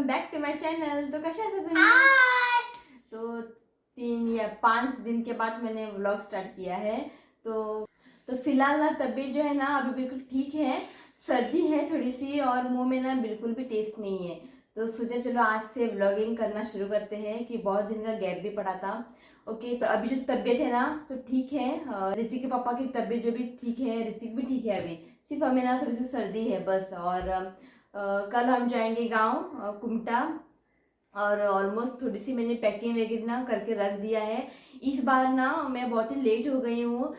Welcome back to my channel. तो कशा आहात तुम्ही? तो 3 या 5 दिन के बाद मैंने व्लॉग स्टार्ट किया है। तो फिलहाल ना तबीयत जो है ना अभी बिल्कुल ठीक है। सर्दी है थोड़ी सी और मुंह में ना बिल्कुल भी टेस्ट नहीं है। तो सोचा चलो आज से व्लॉगिंग करना शुरू करते हैं कि बहुत दिन का गैप भी पड़ा था। ओके, तो अभी जो तबीयत है ना तो ठीक है। ऋतिक के पापा की तबीयत जो भी ठीक है, ऋतिक भी ठीक है। अभी सिर्फ हमें ना थोड़ी सी सर्दी है बस। और कल हम जाएंगे गांव कुमटा। और ऑलमोस्ट थोड़ी सी मैंने पैकिंग वगैरह ना करके रख दिया है। इस बार ना मैं बहुत ही लेट हो गई हूँ।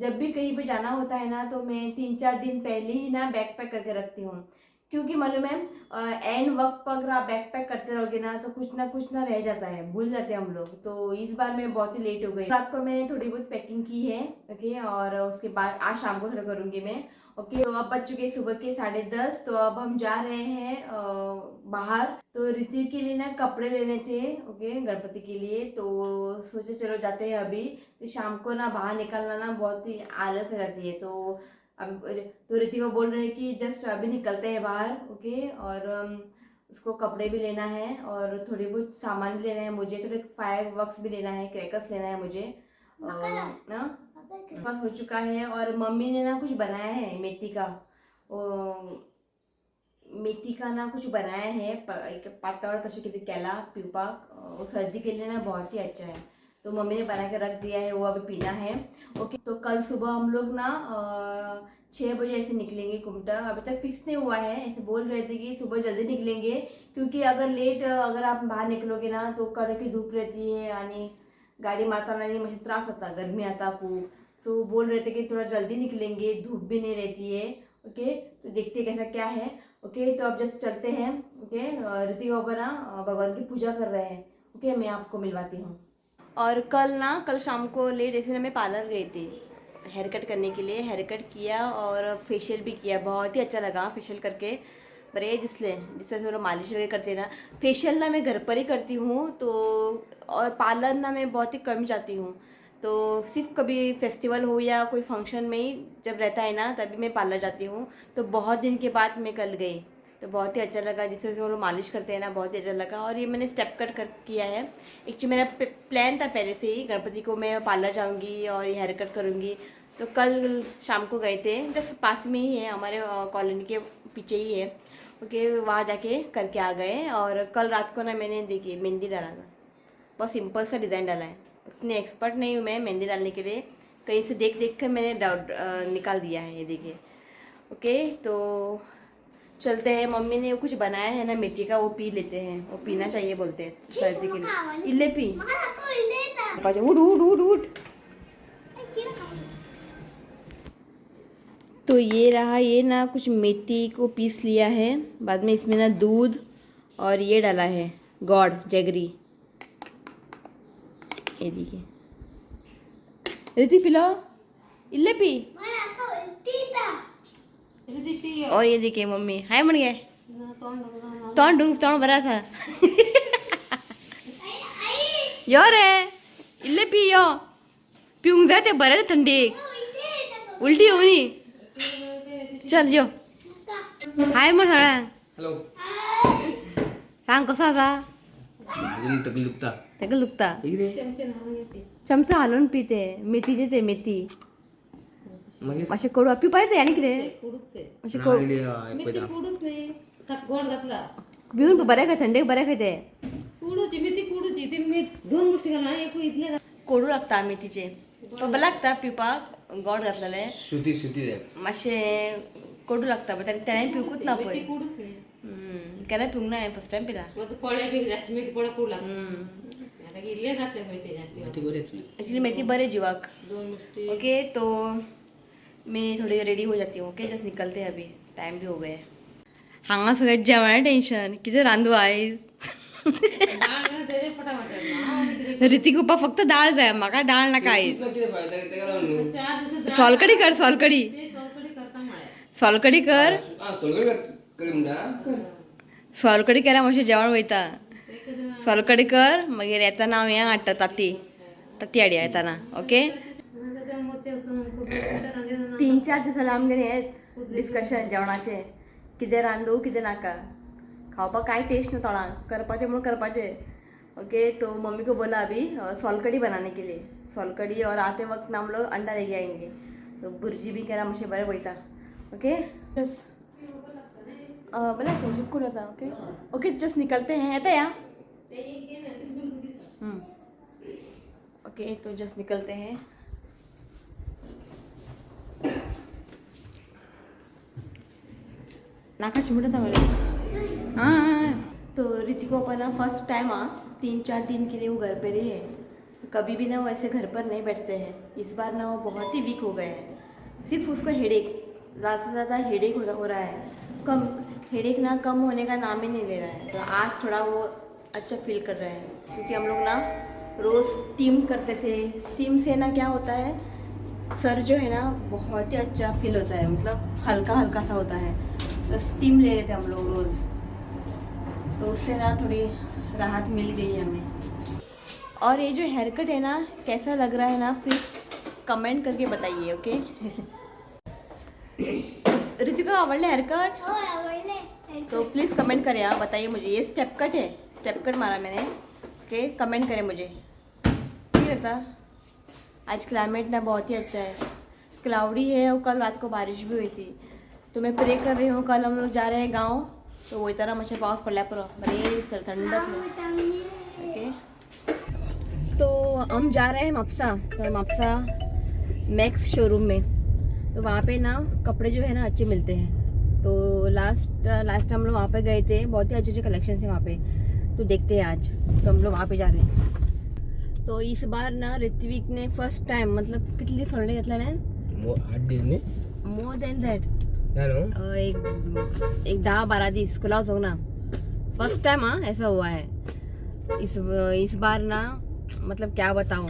जब भी कहीं पे जाना होता है ना तो मैं 3-4 दिन पहले ही ना बैग पैक करके रखती हूँ। क्योंकि मालूम है एंड वक्त पर अगर आप बैग पैक करते रहोगे ना तो कुछ ना रह जाता है, भूल जाते हैं हम लोग। तो इस बार मैं बहुत ही लेट हो गई। रात को मैंने थोड़ी बहुत पैकिंग की है। ओके, और उसके बाद आज शाम को थोड़ा करूँगी मैं। ओके, तो अब बज चुके सुबह के 10:30। तो अब हम जा रहे हैं बाहर। तो ऋतिक के लिए ना कपड़े लेने थे। ओके, गणपति के लिए। तो सोचे चलो जाते हैं अभी। तो शाम को ना बाहर निकलना ना बहुत ही आलस हो जाती है। तो अब तो ऋतिक को बोल रहे हैं कि जस्ट अभी निकलते हैं बाहर। ओके, और उसको कपड़े भी लेना है और थोड़ी बहुत सामान भी लेना है मुझे। थोड़े फायर वर्क्स भी लेना है, क्रैकर्स लेना है मुझे ना। बस हो चुका है। और मम्मी ने ना कुछ बनाया है मेथी का। मेथी का ना कुछ बनाया है एक पातळ कशी किती त्याला पिवपाक सर्दी के लिए ना बहुत ही अच्छा है। तो मम्मी ने बना के रख दिया है, वो अभी पीना है। ओके, तो कल सुबह हम लोग ना 6 बजे ऐसे निकलेंगे कुमटा। अभी तक फिक्स नहीं हुआ है, ऐसे बोल रहे थे कि सुबह जल्दी निकलेंगे। क्योंकि अगर आप बाहर निकलोगे ना तो कड़क धूप रहती है आणि गाडी मारताना म्हणजे त्रास होता, गर्मी आता खूप। सो बोल रहे थे कि थोड़ा जल्दी निकलेंगे, धूप भी नहीं रहती है। ओके, तो देखते कैसा क्या है। ओके, तो अब जस्ट चलते हैं। ओके, ऋतिक बाबा ना भगवान की पूजा कर रहे हैं। ओके, मैं आपको मिलवाती हूँ। और कल शाम को लेट ऐसे ना मैं पार्लर गई थी हेयर कट करने के लिए। हेयर कट किया और फेशियल भी किया, बहुत ही अच्छा लगा फेशियल करके। बरे जिससे थोड़ा मालिश वगैरह करते हैं ना। फेशियल ना मैं घर पर ही करती हूँ। तो और पार्लर ना मैं बहुत ही कम जाती हूँ। तो सिर्फ कभी फेस्टिवल हो या कोई फंक्शन में ही जब रहता है ना तभी मैं पार्लर जाती हूँ। तो बहुत दिन के बाद मैं कल गई तो बहुत ही अच्छा लगा। जिससे वो लोग मालिश करते हैं ना, बहुत ही अच्छा लगा। और ये मैंने स्टेप कट कर किया है। एक्चुअली मेरा प्लान था पहले से ही, गणपति को मैं पार्लर जाऊँगी और हेयर कट करूँगी। तो कल शाम को गए थे, जस्ट पास में ही है हमारे कॉलोनी के पीछे ही है। ओके, वहाँ जाके करके आ गए। और कल रात को ना मैंने देखिए मेहंदी डाला था, बहुत सिंपल सा डिज़ाइन डाला है। उतनी एक्सपर्ट नहीं हूँ मैं मेहंदी डालने के लिए, कहीं से देख देख कर मैंने डाउट निकाल दिया है, ये देखिए। ओके, तो चलते हैं। मम्मी ने कुछ बनाया है ना मेथी का, वो पी लेते हैं। वो पीना चाहिए बोलते हैं सर्दी के लिए। इल्ले पी उठ उठ उठ उठ। तो ये रहा, ये ना कुछ मेथी को पीस लिया है। बाद में इसमें ना दूध और ये डाला है गॉड जैगरी, ये देखिए। ऋतिक पिलो, इल्ले पी। और ये देखिए मम्मी हाय म्हण गए तोंड भरा था। यो रे इल्ले पी, यो पिऊंग जाते बरे थंडी उलटी होनी। चल यो हाय म्हण सगळ्या। हॅलो, सांग कसा असा तेका दुखता। चमचा हालून पिते मेथीचे, ते मेथी असे कडू पिऊ पाहिजे आणि किती असे कडू पिऊन बऱ्या काय थंडे बऱ्या काय ते कडू लागता मेथीचे बरं लागता पिवपाक। गोड घातलेले मातशे कडू लागता त्याने पिवकूच ना पळय। केन्ना पिवंक ना, फर्स्ट टाइम पिला। एक्चुअली मेथी बरे जीवाक। ओके, तो मैं थोड़ी रेडी हो जाती हूँ। ओके, जस्ट निकलते हैं, अभी टाइम भी हो गया है। हांगा सगळ्यात जेवणा टेन्शन किती रांदू आयज। ऋतिक उपा फक्त डाळ जाय, म्हाका डाळ नाका आयज। सोलकडी कर, सोलकडी कर सोलकडी करा मातशें जेवण वयता। सोलकडी कर, मागीर येताना हांव हें हाडटा ताती हाडया येताना। ओके, 3-4 दीस जालें आमगेर हें डिस्कशन जेवणाचें, कितें रांदू कितें नाका। खावपाक काय टेस्ट ना थोड़ा करपाचे म्हणून करपाचे। ओके, तो मम्मी को बोला अभी सोलकड़ी बनाने के लिए, सोलकड़ी, और आते वक्त ना हम लोग अंडा लेके आएंगे। तो बुर्जी भी करा मुझे बरे वैता। ओके बस बना तुम चिपकू रहता। ओके ओके, जस्ट निकलते हैं येता या। ओके तो जस्ट निकलते हैं। नाका चिमटा था मेरे। हाँ तो ऋतिक को अपना फर्स्ट टाइम 3-4 दिन के लिए वो घर पे रही है। कभी भी ना वो ऐसे घर पर नहीं बैठते हैं। इस बार ना वो बहुत ही वीक हो गए हैं। सिर्फ उसको हेडेक, ज़्यादा से ज़्यादा हेडेक हो रहा है। कम हेडेक ना कम होने का नाम ही नहीं ले रहा है। तो आज थोड़ा वो अच्छा फील कर रहे हैं, क्योंकि हम लोग ना रोज़ स्टीम करते थे। स्टीम से ना क्या होता है, सर जो है ना बहुत ही अच्छा फील होता है, मतलब हल्का हल्का सा होता है। तो स्टीम ले रहे थे हम लोग रोज़, तो उससे ना थोड़ी राहत मिल गई हमें। और ये जो हेयर कट है ना कैसा लग रहा है ना, प्लीज़ कमेंट करके बताइए। ओके ऋतिका आवडले हेयर कट? तो प्लीज़ कमेंट करें, आप बताइए मुझे। ये स्टेप कट है, स्टेप कट मारा मैंने। ओके कमेंट करें मुझे। ठीक करता। आज क्लाइमेट ना बहुत ही अच्छा है, क्लाउडी है, और कल रात को बारिश भी हुई थी। तो मैं प्रे कर रही हूँ कल हम लोग जा रहे हैं गाँव, तो वही तरह मुझे पाऊस पडला बरे सर ठंडक है। ओके तो हम जा रहे हैं मप्सा, तो मप्सा मैक्स शोरूम में। तो वहाँ पे ना कपड़े जो है ना अच्छे मिलते हैं। तो लास्ट हम लोग वहाँ पे गए थे, बहुत ही अच्छे अच्छे कलेक्शन थे वहाँ पे। तो देखते हैं आज, तो हम लोग वहाँ पे जा रहे हैं। तो इस बार ना ऋत्विक ने फर्स्ट टाइम, मतलब कितनी सोने घेतला ना, मोर देन दैट, एक 10-12 दिवस खुला हो ना। फर्स्ट टाइम ऐसा हुआ है इस बार ना। मतलब क्या बताऊँ,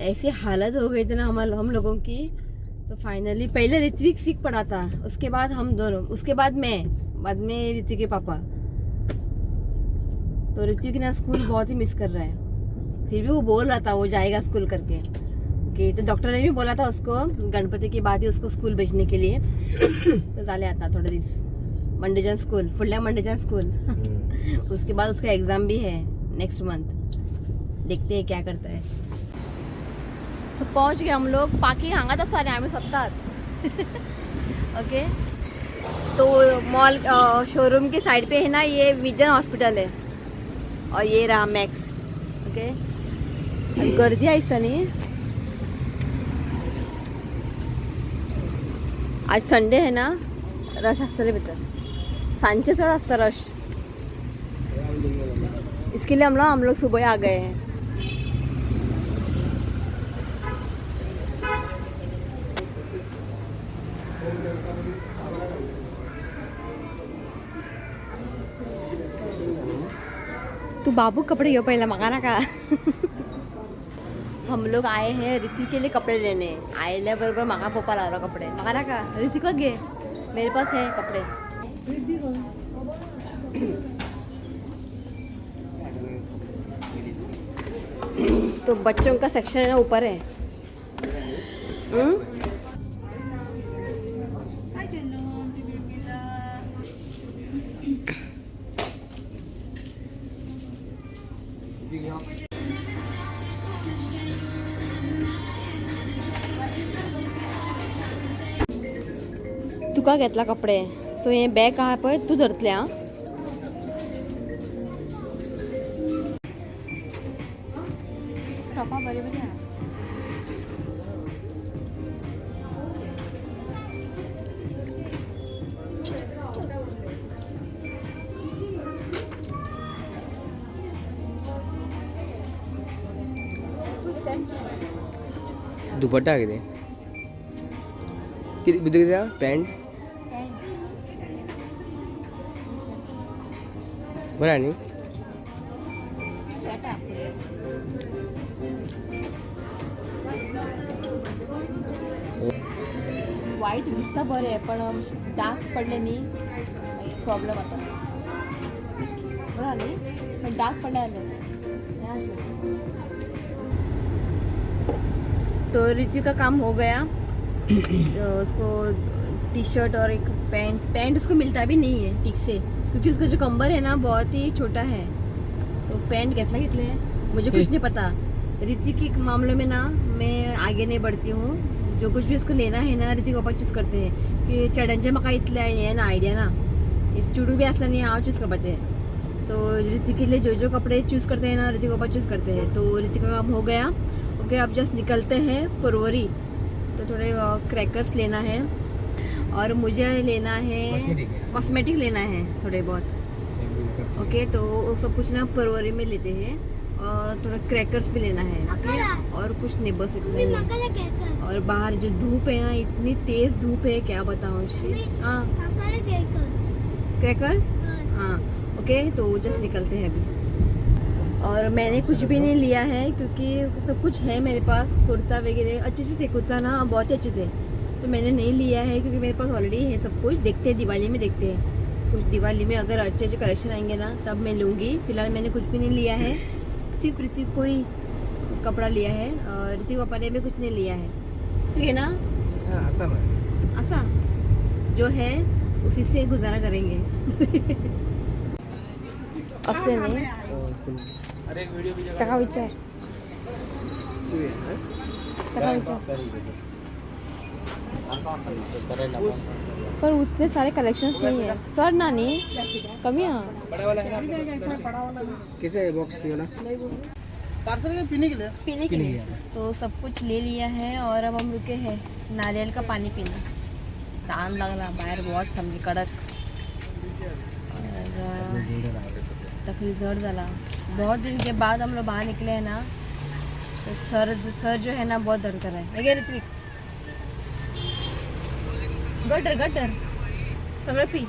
ऐसी हालत हो गई थी ना हम लोगों की। तो फाइनली पहले ऋत्विक सीख पड़ा था, उसके बाद हम दोनों, उसके बाद बाद में ऋतिक के पापा। तो ऋत्विक ना स्कूल बहुत ही मिस कर रहा है। फिर भी वो बोल रहा था वो जाएगा स्कूल करके। ओके तो डॉक्टर ने भी बोला था उसको गणपति के बाद ही उसको स्कूल भेजने के लिए। तो जाले आता थोड़े दिवस मंडेजन स्कूल, फुल्ल्या मंडेजन स्कूल। उसके बाद उसका एग्जाम भी है नेक्स्ट मंथ। देखते हैं क्या करता है। तो पहुंच गए हम लोग, पार्किंग हांगा था सारे आम्ही स्वतः। ओके तो मॉल शोरूम के साइड पे है ना, ये विजन हॉस्पिटल है, और ये रहा मैक्स। ओके गर्दी आहे नहीं, आज संडे है ना, रश असतं भितर, सांचे चढ असतं रश। इसके लिए हम लोग सुबह आ गए हैं। तू बाबू कपडे घेऊ पहिला मगा ना का। हम लोग आए हैं ऋतिक के लिए कपड़े लेने। आयल्या बरोबर मगा पप्पा लावला कपडे मगा ना का। ऋतिक घे, मेरे पास है कपड़े। तो बच्चों का सेक्शन है ना ऊपर है। तुका घेतला कपडे, सो हे बॅग आहा पळय तू धरतले हा। टॉपा बरे बरे हा। दुपट्टा किती किती किती पॅन्ट बरं आणि वाईट दिसता बरे आहे, पण डाग पडले नी प्रॉब्लेम आता बरं आली, पण डाग पडले आले। तो ऋतु का काम हो गया। तो उसको टी शर्ट और एक पैंट उसको मिलता भी नहीं है ठीक से। क्योंकि उसका जो कंबर है ना बहुत ही छोटा है, तो पैंट घेतले मुझे कुछ नहीं पता। ऋतिक के मामलों में ना मैं आगे नहीं बढ़ती हूँ, जो कुछ भी उसको लेना है ना ऋतिक पापा चूज करते हैं की चढांचे म्हाका इतले आहे ना आयडिया ना, चुडू भी असला नहीं हांव चूज करपाचे, तो ऋतिक के लिए जो कपड़े चूज करते हैं ना ऋतिक पापा चूज करते हैं। तो ऋतिक का काम हो गया। ओके, अब जस्ट निकलते हैं परवरी, तो थोड़े क्रैकर्स लेना है और मुझे लेना है कॉस्मेटिक लेना है थोड़े बहुत। ओके, तो वो सब कुछ ना परवरी में लेते हैं और थोड़ा क्रैकर्स भी लेना है। ओके, और कुछ नहीं, बस इतना ही है। और बाहर जो धूप है ना, इतनी तेज धूप है क्या बताऊँ। हाँ, क्रैकर्स, हाँ। ओके, तो जस्ट निकलते हैं अभी। और मैंने कुछ भी नहीं लिया है क्योंकि सब कुछ है मेरे पास, कुर्ता वगैरह अच्छे से थे, कुर्ता ना बहुत ही अच्छे थे, तो मैंने नहीं लिया है क्योंकि मेरे पास ऑलरेडी है सब कुछ। देखते हैं दिवाली में, देखते हैं कुछ दिवाली में अगर अच्छे अच्छे कलेक्शन आएंगे ना तब मैं लूँगी। फिलहाल मैंने कुछ भी नहीं लिया है, सिर्फ ऋतिक को ही कपड़ा लिया है और ऋतिक पापा ने भी कुछ नहीं लिया है, ठीक है ना। ऐसा जो है उसी से गुजारा करेंगे। असं नाही टका विचार, टका विचार, पर उतने सारे कलेक्शंस नहीं है सर। नानी कमी किसे बॉक्स किया ना पीने के लिए तो सब कुछ ले लिया है। और अब हम रुके हैं नारियल का पानी पीना। तान लग रहा बाहर बहुत, समझी कड़क, तकलीफ जड़ जाला। बहुत दिन के बाद हम लोग बाहर निकले हैं ना, तो सर जो है ना बहुत दर्द कर रहा है। ऋत्विक गटर सगळं पी।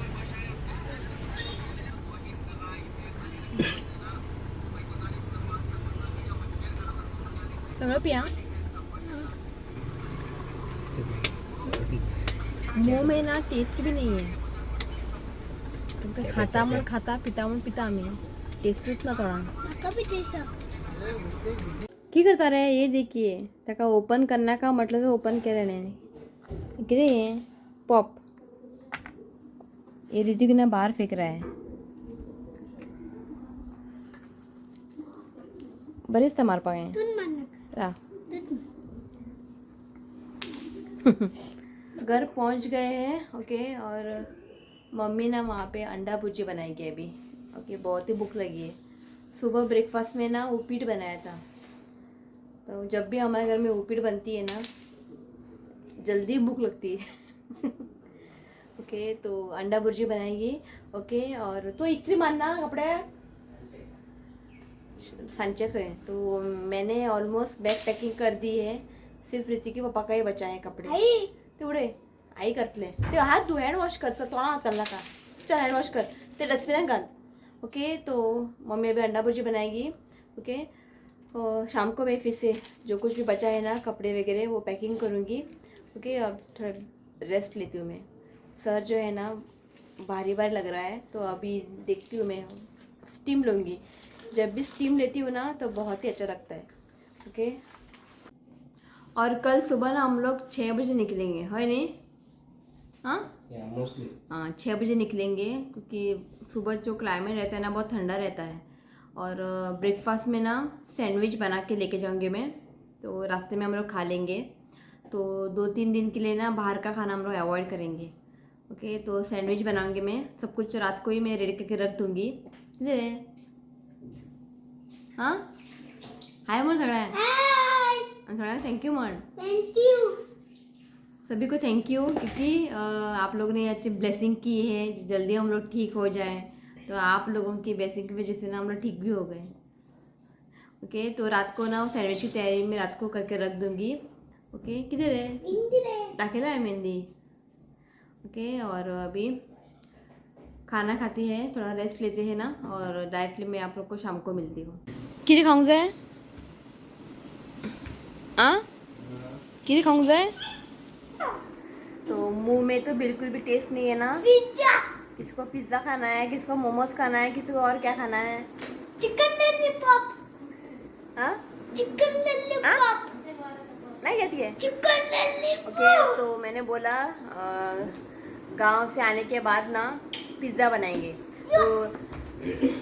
सगळं पिया। मुंह में ना टेस्ट भी नहीं है, खाता मन खाता, पिता मन पिता में टेस्ट ना थोड़ा। क्या करता रहे ये देखिए, तका ओपन करना का मतलब तो ओपन कर रहे हैं। किधर है पॉप, ये ऋतिक ना बाहर फेंक रहा है। बरेच मार पाए घर पहुंच गए हैं। ओके, और मम्मी ना वहाँ पे अंडा भुर्जी बनाएगी अभी। ओके, बहुत ही भूख लगी है। सुबह ब्रेकफास्ट में ना उपीट बनाया था, तो जब भी हमारे घर में उपीट बनती है ना जल्दी भूख लगती है। ओके, तो अंडा भुर्जी बनाएगी। ओके, और तो इस्त्री मारना कपड़े संचक है, तो मैंने ऑलमोस्ट बैग पैकिंग कर दी है। सिर्फ ऋतिक के पापा का ही बचा है कपड़े तेवढे। आई करतले ते हात धु, हँड वॉश कर, तोड़ा हाताला का, चल हँड वॉश कर, ते डस्टबिन घाल। ओके, तो मम्मी अभी अंडा भुर्जी बनाएगी। ओके, और शाम को मैं फिर से जो कुछ भी बचा है ना कपड़े वगैरह वो पैकिंग करूँगी। ओके, अब थोड़ा रेस्ट लेती हूँ मैं। सर जो है ना भारी लग रहा है, तो अभी देखती हूँ मैं स्टीम लूँगी। जब भी स्टीम लेती हूँ ना तो बहुत ही अच्छा लगता है। ओके, और कल सुबह ना हम लोग 6 बजे निकलेंगे, है नहीं? हाँ, 6 बजे निकलेंगे क्योंकि सुबह जो क्लाइमेट रहता है ना बहुत ठंडा रहता है। और ब्रेकफास्ट में ना सैंडविच बना के लेके जाऊंगी मैं, तो रास्ते में हम लोग खा लेंगे। तो 2-3 दिन के लिए ना बाहर का खाना हम लोग अवॉइड करेंगे। ओके, तो सैंडविच बनाऊंगी मैं, सब कुछ रात को ही मैं रेडी करके रख दूँगी। हाँ, हाय बोल सगळ्या, सगळ्या थैंक यू मन, थैंक यू सभी को, थैंक यू क्योंकि आप लोगों ने अच्छी ब्लेसिंग की है, जल्दी हम लोग ठीक हो जाए। तो आप लोगों की ब्लेसिंग की वजह से ना हम लोग ठीक भी हो गए। ओके, तो रात को ना सैंडविच की तैयारी में रात को करके रख दूँगी। ओके, किधर है टाकेला है मेहंदी। ओके, और अभी खाना खाती है, थोड़ा रेस्ट लेते हैं ना, और डायरेक्टली मैं आप लोग को शाम को मिलती हूँ। किरी खाऊं जाए, किरी खाऊं जाए, तो मुंह में तो बिल्कुल भी टेस्ट नहीं है ना। किसको पिज्ज़ा खाना है, किसको मोमोज खाना है, किसी को और क्या खाना है, चिकन लॉलीपॉप। हाँ, चिकन लॉलीपॉप नहीं कहती है, चिकन लॉलीपॉप। ओके, तो मैंने बोला गांव से आने के बाद ना पिज़्ज़ा बनाएंगे। तो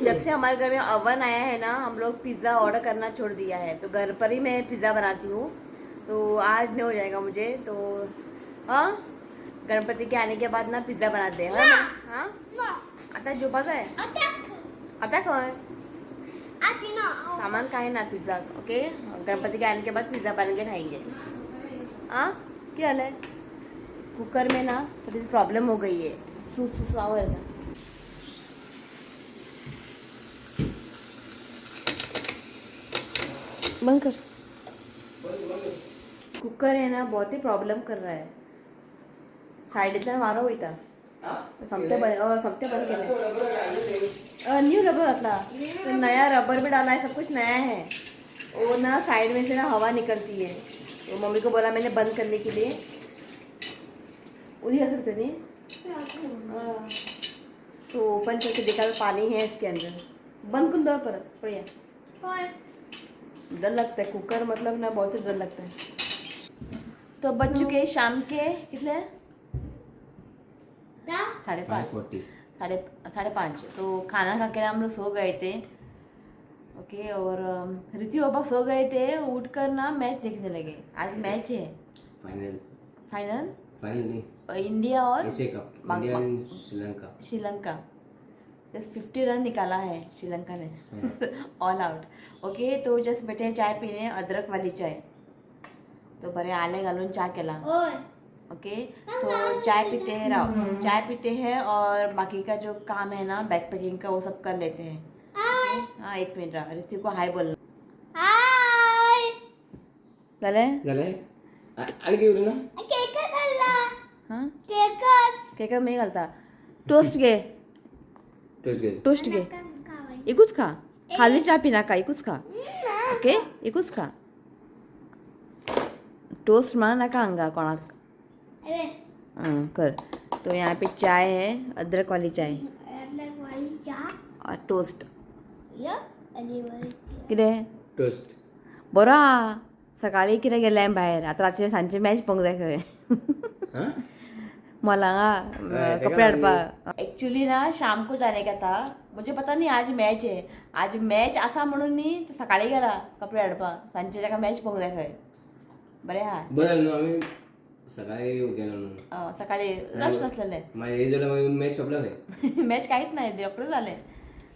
जब से हमारे घर में अवन आया है ना, हम लोग पिज़्ज़ा ऑर्डर करना छोड़ दिया है। तो घर पर ही मैं पिज़्ज़ा बनाती हूँ, तो आज नहीं हो जाएगा मुझे। तो हाँ, गणपति के आने के बाद ना पिज़्ज़ा बनाते हैं ना। हाँ, आता झोपाच आहे आता कर सामान का है ना पिज़्ज़ा। ओके, गणपति के आने के बाद पिज़्ज़ा बन के खाएंगे। हाँ, क्या हाल है? कुकर में ना थोड़ी प्रॉब्लम हो गई है, आवाज था। बंद कर। कुकर है ना बहुत ही प्रॉब्लेम कर रहा है। साईडीतल्यान वारो वयता, समते बंद केलं। न्यू रबर अपना तो नया रबर भी डाला है, सब कुछ नया है। वो ना साइड में से ना हवा निकलती है, तो मम्मी को बोला मैंने बंद करने के लिए। उड़ी आ सकते नहीं। हाँ। तो ओपन करके देखा तो पानी है इसके अंदर। बंद कर दो पर बढ़िया। डर लगता है कुकर, मतलब ना बहुत ही डर लगता है। तो बज चुके शाम के कितने 5:30 5:30। तो खाना खा के हम लोग सो गए थे। ओके, और रिति पापा सो गए थे, उठकर ना मैच देखने लगे। आज मैच है, फाइनल नहीं, इंडिया और Asia cup, India and Sri Lanka. Just 50 run निकाला है श्रीलंका ने, ऑल आउट। ओके, तो जस्ट बैठे हैं चाय पीने, अदरक वाली चाय। तो बरे आले घालून चाय केला। ओके, तो चाय पीते हैं, चाय पीते हैं और बाकी का जो काम है ना बैग पैकिंग का वो सब कर लेते हैं। ओके, हाँ 1 मिनिट रहा, रिति को हाय बोल। झालंय आणखी उरलं ना? हाँ केक मी घालता। टोस्ट घे, टोस्ट घे, एकूच खा, खाली चहा पिना का, एकूच खा। ओके, एकूच खा, टोस्ट म्हणा नका अंगा कोणाक। हाँ कर। तो यहाँ पे चाय है, अदरक वाली चाय और टोस्ट। कितें टोस्ट बरो हा। सकाळी कितें गेलें भायर, आतां रातचे सांजचे मॅच पळोवंक जाय खंय। मोलांगा कपड़े हाडपाक। एक्चुअली ना शाम को जाने का था, मुझे पता नहीं आज मैच है। आज मैच आसा म्हणून न्ही सकाळी गेला कपडे हाडपाक, सांजचे ताका मॅच पळोवंक जाय खंय। बरें हा। बरं न्हू, आम्ही सकाळी गेलो न्हू, सकाळी रश नसलेले। मागीर हे जाल्यार मागीर मॅच सोंपला खंय। मैच काहीच नहीं, डॉक्टर झाले।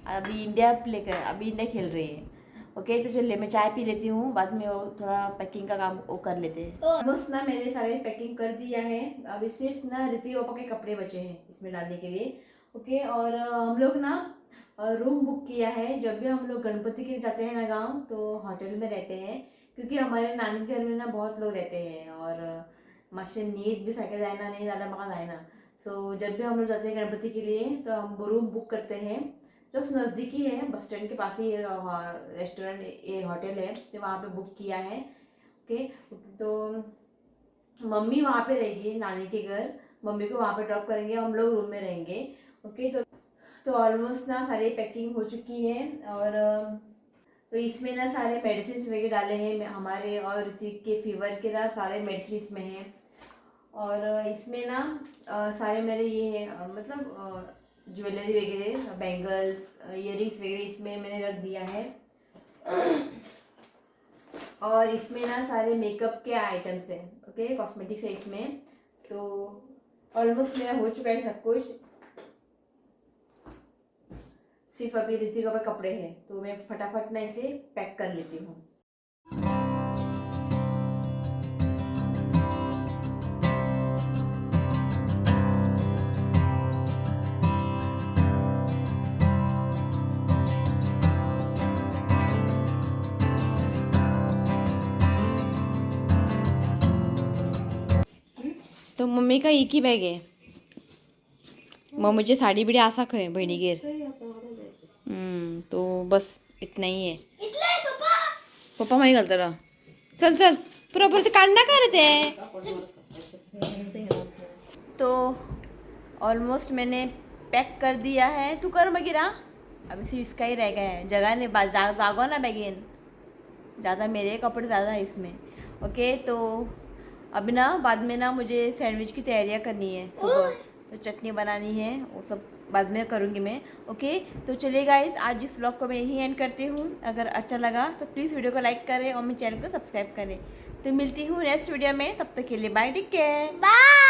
अभी इंडिया अभी इंडिया खेल रही है। ओके, तो चलिए मैं चाय पी लेती हूँ, बाद में वो थोड़ा पैकिंग का काम वो कर लेते हैं। बस ना मैंने सारे पैकिंग कर दिया है, अभी सिर्फ ना रिति पापा के कपड़े बचे हैं इसमें डालने के लिए। ओके, और हम लोग ना रूम बुक किया है। जब भी हम लोग गणपति के लिए जाते हैं ना गाँव, तो होटल में रहते हैं, क्योंकि हमारे नानी के घर में ना बहुत लोग रहते हैं और मातशें नीट भी सारकें जायना, नहीं जाल्यार म्हाका जायना। सो जब भी हम लोग जाते हैं गणपति के लिए तो हम रूम बुक करते हैं। जस्ट नज़दीकी है, बस स्टैंड के पास ही रेस्टोरेंट, ये होटल है, तो वहाँ पे बुक किया है। ओके, तो मम्मी वहाँ पे रहेगी नानी के घर, मम्मी को वहाँ पे ड्रॉप करेंगे, हम लोग रूम में रहेंगे। ओके, तो ऑलमोस्ट ना सारी पैकिंग हो चुकी है। और तो इसमें ना सारे मेडिसिन वगैरह डाले हैं हमारे, और ऋतिक के फीवर के ना सारे मेडिसिन इसमें हैं। और इसमें ना सारे मेरे ये है, मतलब ज्वेलरी वगैरह, बैंगल्स, इयरिंग्स वगैरह इसमें मैंने रख दिया है। और इसमें ना सारे मेकअप के आइटम्स हैं। ओके, कॉस्मेटिक्स है इसमें। तो ऑलमोस्ट मेरा हो चुका है सब कुछ, सिर्फ अभी ऋतिक का कपड़े हैं, तो मैं फटाफट ना इसे पैक कर लेती हूँ। तो मम्मी का एक ही बैग है, मग मुझे साड़ी बिड़ी आसा खंय बहिणीगेर। तो बस इतना ही है। पप्पा माही घालता। चल चल प्रॉपर ते काढ ना का रे ते। तो ऑलमोस्ट मैंने पैक कर दिया है, तू कर बगीरा। अभी सिर्फ इसका ही रह गया है, जगह ने जागो ना बैगेन, ज़्यादा मेरे कपड़े ज़्यादा है इसमें। ओके, तो अभी ना बाद में ना मुझे सैंडविच की तैयारियां करनी है सुबह। तो चटनी बनानी है, वो सब बाद में करूँगी मैं। ओके, तो चलिए गाइस, आज इस व्लॉग को मैं यहीं एंड करती हूँ। अगर अच्छा लगा तो प्लीज़ वीडियो को लाइक करें और मेरे चैनल को सब्सक्राइब करें। तो मिलती हूँ नेक्स्ट वीडियो में, तब तक के लिए बाय, टेक केयर, बाय।